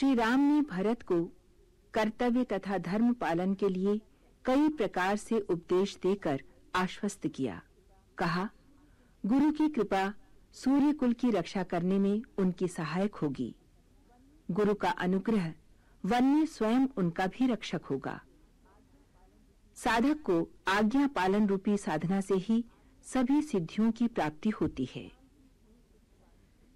श्री राम ने भरत को कर्तव्य तथा धर्म पालन के लिए कई प्रकार से उपदेश देकर आश्वस्त किया। कहा, गुरु की कृपा सूर्य कुल की रक्षा करने में उनकी सहायक होगी। गुरु का अनुग्रह वन में स्वयं उनका भी रक्षक होगा। साधक को आज्ञा पालन रूपी साधना से ही सभी सिद्धियों की प्राप्ति होती है।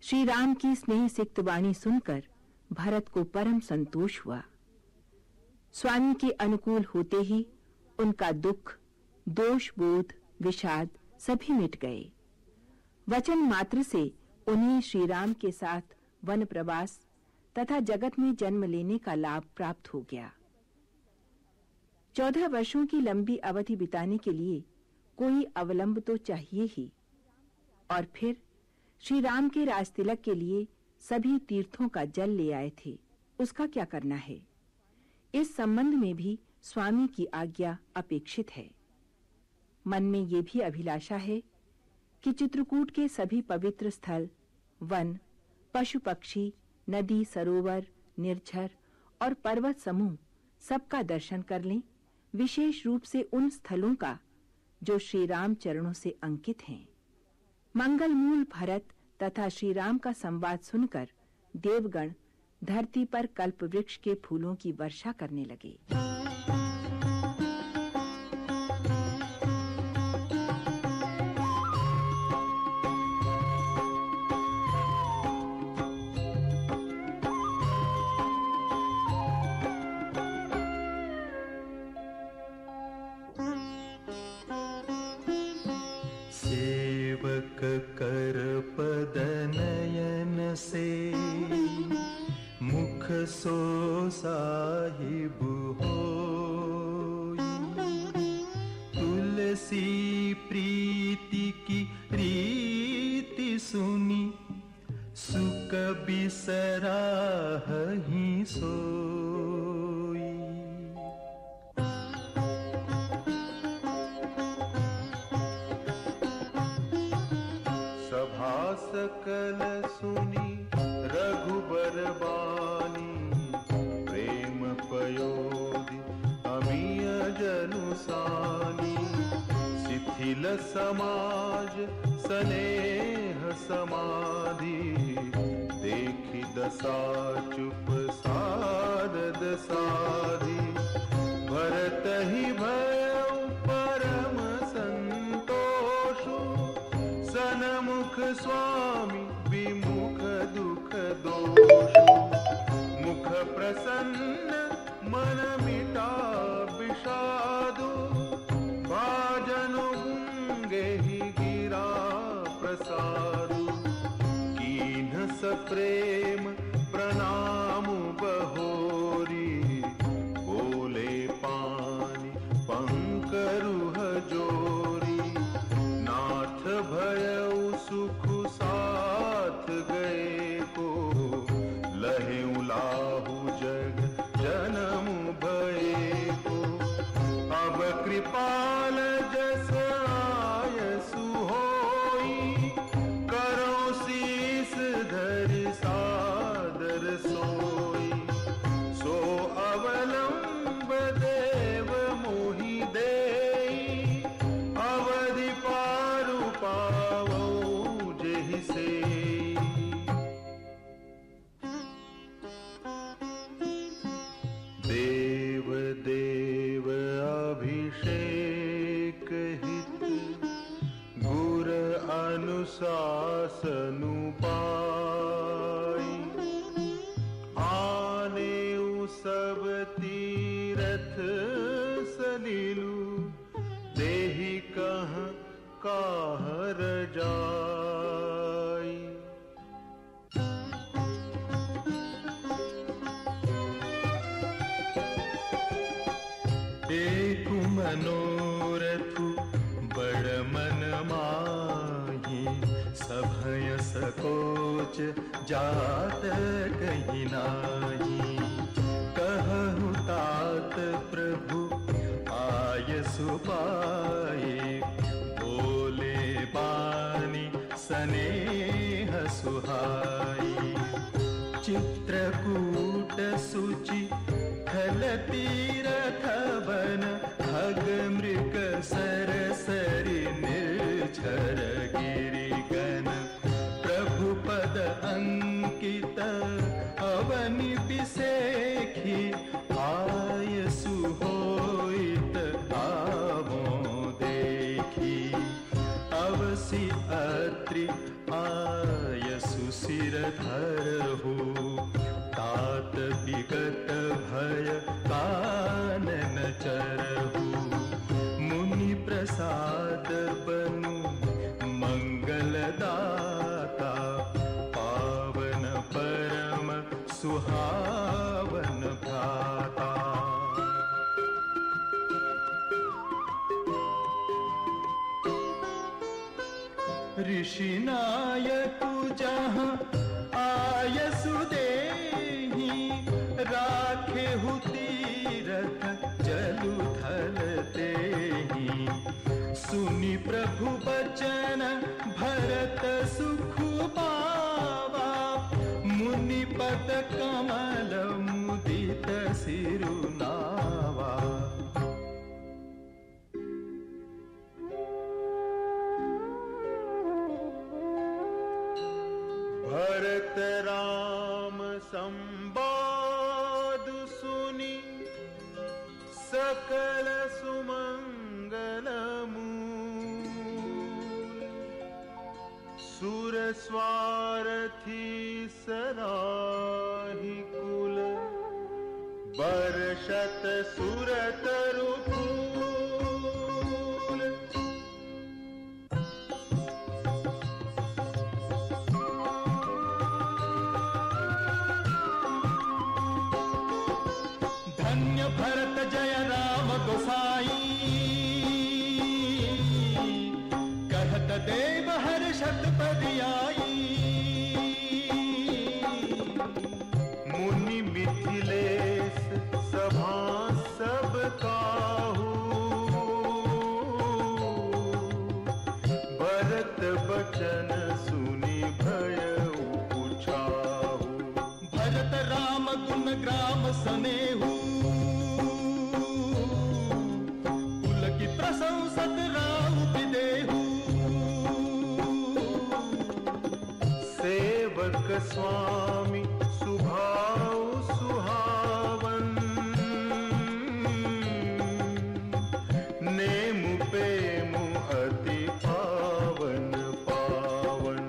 श्री राम की स्नेह सिक्त वाणी सुनकर भरत को परम संतोष हुआ। स्वामी के अनुकूल होते ही उनका दुख, दोष बोध, विषाद सभी मिट गए। वचन मात्र से उन्हें श्री राम के साथ वन प्रवास तथा जगत में जन्म लेने का लाभ प्राप्त हो गया। 14 वर्षों की लंबी अवधि बिताने के लिए कोई अवलंब तो चाहिए ही। और फिर श्री राम के राजतिलक के लिए सभी तीर्थों का जल ले आए थे, उसका क्या करना है? इस संबंध में भी स्वामी की आज्ञा अपेक्षित है। मन में ये भी अभिलाषा है कि चित्रकूट के सभी पवित्र स्थल, वन, पशु पक्षी, नदी, सरोवर, निर्झर और पर्वत समूह सबका दर्शन कर लें, विशेष रूप से उन स्थलों का जो श्री राम चरणों से अंकित हैं। मंगलमूल भरत तथा श्री राम का संवाद सुनकर देवगण धरती पर कल्प वृक्ष के फूलों की वर्षा करने लगे। सेवक कर पद नयन से मुख सो साहिब होई। तुलसी प्रीति की रीति सुनी सुख बिसराहि सोई। सभा सकल सुनी रघुबर बानी, प्रेम पयोधि अमिय जनुसानी। शिथिल समाज स्नेह समाधि, देखि दशा चुप सारद साधि। भरत ही भयउ परम संतोषु, सनमुख स्वामी विमुख दुख दोषु। मुख प्रसन्न मन मिटा विषादु, भाजनु गुंगेहि गिरा प्रसादु। कीन्ह सप्रेम प्रणाम बहोरी, बोले पानी पंकरुह जोरी। नाथ भयउ सुख साथ गए को, लहे उलाहु जग जन्म भये को। अब कृपाल जस आयसु होई, करो शीस धरि सादर सोई। सो अवलंब देव मोहि देई, अवधि पारु पावौ जेहि सेई। देव देव अभिषेक हित, गुर अनुशासनु पाई। आनेउ सब तीरथ सलीलु, देहि कहाँ काहर जाई। एक मनोरथ बड़ मन माही, सभय सकोच जात कहीं नाही। कहु तात प्रभु आयसु पाए, बोले बानी स्नेह सुहाई। चित्रकूट तट सुचि थल तीरथ वन खग मृग सरसरि निर्झर गिरिगन प्रभु पद अंकित अवनि बिसेखी आयसु होइत आवों देखी अवसि अत्रि आयसु सिर धरहु तात विगत भय कानन चरहु मुनि प्रसाद बनु मंगलदाता पावन परम सुहावन भ्राता ऋषि नायकु जहाँ आयसु देहि राखेहु तीरथ जलु थल तेहि सुनि प्रभु बचन भरत सुख पावा मुनि पद कमल मुदित सिरुनावा भरत राम संवाद सुनि सकल सुमंगल मूल सुर स्वारथी सराहि कुल बरषत सुरतरु फूल धन्य भरत जय राम गोसाई कहत देव हर्षत पदियाई मुनि मिथिलेश सभा सब काहू भरत बचन सुनि भयउ पुछाहु भरत राम गुण ग्राम सनेहु पुलकी प्रशंसत राम विदेहु सेवक स्वामी सुभाव सुहावन नेमु पेमु अति पावन पावन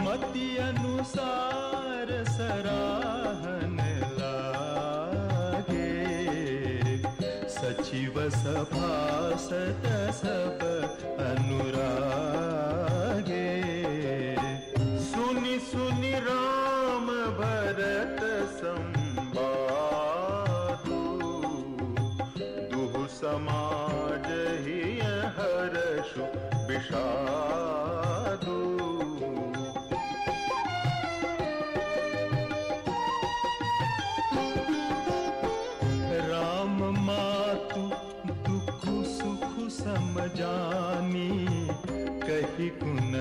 मति अनुसार सराहन लागे सचिव सभासद सब अनुरागे सुनि सुनि राम भरत संवादु दुहु समाज ही हर्षु विषादु राम मातु दुख सुख समझानी कही गुण